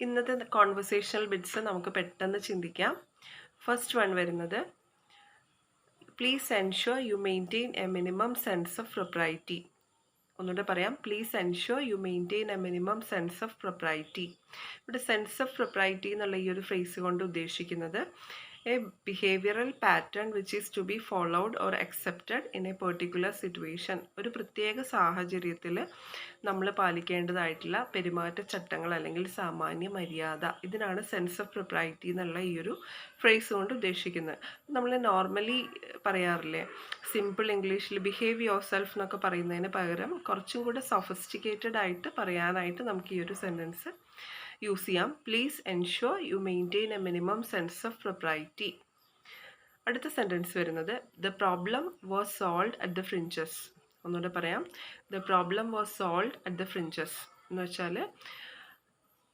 ഇന്നത്തെ conversational bits നമുക്ക് പെട്ടെന്ന് ചിന്തിക്കാം. ഫസ്റ്റ് വൺ വരുന്നത്, please ensure you maintain a minimum sense of propriety. ഒന്നുകൂടെ പറയാം, please ensure you maintain a minimum sense of propriety. ഇവിടെ സെൻസ് ഓഫ് പ്രൊപ്രൈറ്റി എന്നുള്ള ഈ ഒരു ഫ്രേസ് കൊണ്ട് ഉദ്ദേശിക്കുന്നത് a behavioural pattern which is to be followed or accepted in a particular situation. ഒരു പ്രത്യേക സാഹചര്യത്തിൽ നമ്മൾ പാലിക്കേണ്ടതായിട്ടുള്ള പെരുമാറ്റച്ചട്ടങ്ങൾ അല്ലെങ്കിൽ സാമാന്യ മര്യാദ, ഇതിനാണ് സെൻസ് ഓഫ് പ്രൊപ്രൈറ്റി എന്നുള്ള ഈ ഒരു ഫ്രേസ് കൊണ്ട് ഉദ്ദേശിക്കുന്നത്. നമ്മൾ നോർമലി പറയാറില്ലേ, സിമ്പിൾ ഇംഗ്ലീഷിൽ ബിഹേവ് യുവർ സെൽഫ് എന്നൊക്കെ പറയുന്നതിന് പകരം കുറച്ചും കൂടെ സൊഫിസ്റ്റിക്കേറ്റഡ് ആയിട്ട് പറയാനായിട്ട് നമുക്ക് ഈ ഒരു സെൻറ്റൻസ് യൂസ് ചെയ്യാം. Please ensure you maintain a minimum sense of propriety. അടുത്ത സെൻറ്റൻസ് വരുന്നത്, the problem was solved at the fringes. ഒന്നുകൂടെ പറയാം, the problem was solved at the fringes എന്ന് വെച്ചാൽ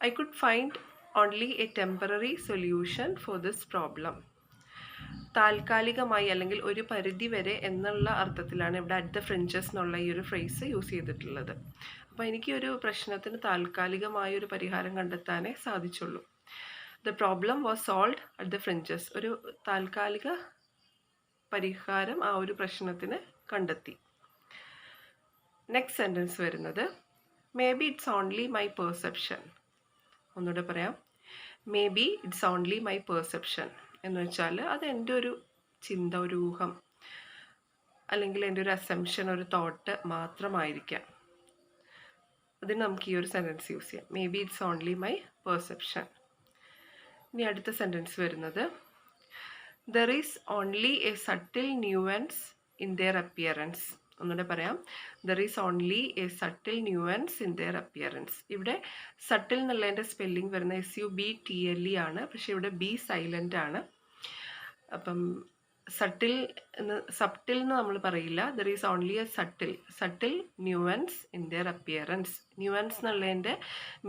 I could find only a temporary solution for this problem. താൽക്കാലികമായി അല്ലെങ്കിൽ ഒരു പരിധി വരെ എന്നുള്ള അർത്ഥത്തിലാണ് ഇവിടെ അറ്റ് ദ ഫ്രിഞ്ചസ് എന്നുള്ള ഈ ഒരു ഫ്രേസ് യൂസ് ചെയ്തിട്ടുള്ളത്. അപ്പോൾ എനിക്ക് ഒരു പ്രശ്നത്തിന് താൽക്കാലികമായ ഒരു പരിഹാരം കണ്ടെത്താനേ സാധിച്ചുള്ളൂ. The problem was solved at the fringes. ഒരു താൽക്കാലിക പരിഹാരം ആ ഒരു പ്രശ്നത്തിന് കണ്ടെത്തി. നെക്സ്റ്റ് സെൻറ്റൻസ് വരുന്നത്, maybe it's only my perception. ഒന്നുകൂടെ പറയാം, maybe it's only my perception എന്ന് വെച്ചാൽ അത് എൻ്റെ ഒരു ചിന്ത, ഒരു ഊഹം, അല്ലെങ്കിൽ എൻ്റെ ഒരു അസംഷൻ, ഒരു തോട്ട് മാത്രമായിരിക്കാം. അതിന് നമുക്ക് ഈ ഒരു സെൻറ്റൻസ് യൂസ് ചെയ്യാം, maybe it's only my perception. ഇനി അടുത്ത സെൻറ്റൻസ് വരുന്നത്, there is only a subtle nuance in their appearance. ഒന്നുകൂടെ പറയാം, there is only a subtle nuance in their appearance. ഇവിടെ സട്ടിൽ എന്നുള്ളതിൻ്റെ സ്പെല്ലിംഗ് വരുന്ന SUBTLE ആണ്, പക്ഷേ ഇവിടെ ബി സൈലൻ്റ് ആണ്. അപ്പം സട്ടിൽ എന്ന് നമ്മൾ പറയില്ല, there is only a subtle nuance in their appearance. Nuance എന്നുള്ളതിൻ്റെ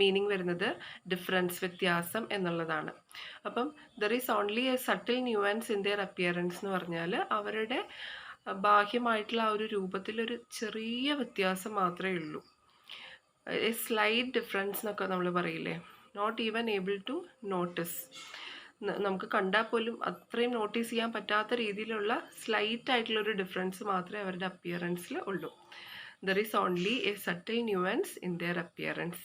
മീനിങ് വരുന്നത് ഡിഫറൻസ്, വ്യത്യാസം എന്നുള്ളതാണ്. അപ്പം there is only a subtle nuance in their appearance എന്ന് പറഞ്ഞാൽ അവരുടെ ബാഹ്യമായിട്ടുള്ള ആ ഒരു രൂപത്തിലൊരു ചെറിയ വ്യത്യാസം മാത്രമേ ഉള്ളൂ. എ സ്ലൈറ്റ് ഡിഫറൻസ് എന്നൊക്കെ നമ്മൾ പറയില്ലേ, not even able to notice. നമുക്ക് കണ്ടാൽ പോലും അത്രയും നോട്ടീസ് ചെയ്യാൻ പറ്റാത്ത രീതിയിലുള്ള സ്ലൈറ്റ് ആയിട്ടുള്ളൊരു ഡിഫറൻസ് മാത്രമേ അവരുടെ അപ്പിയറൻസിൽ ഉള്ളൂ. There is only a subtle nuance in their appearance.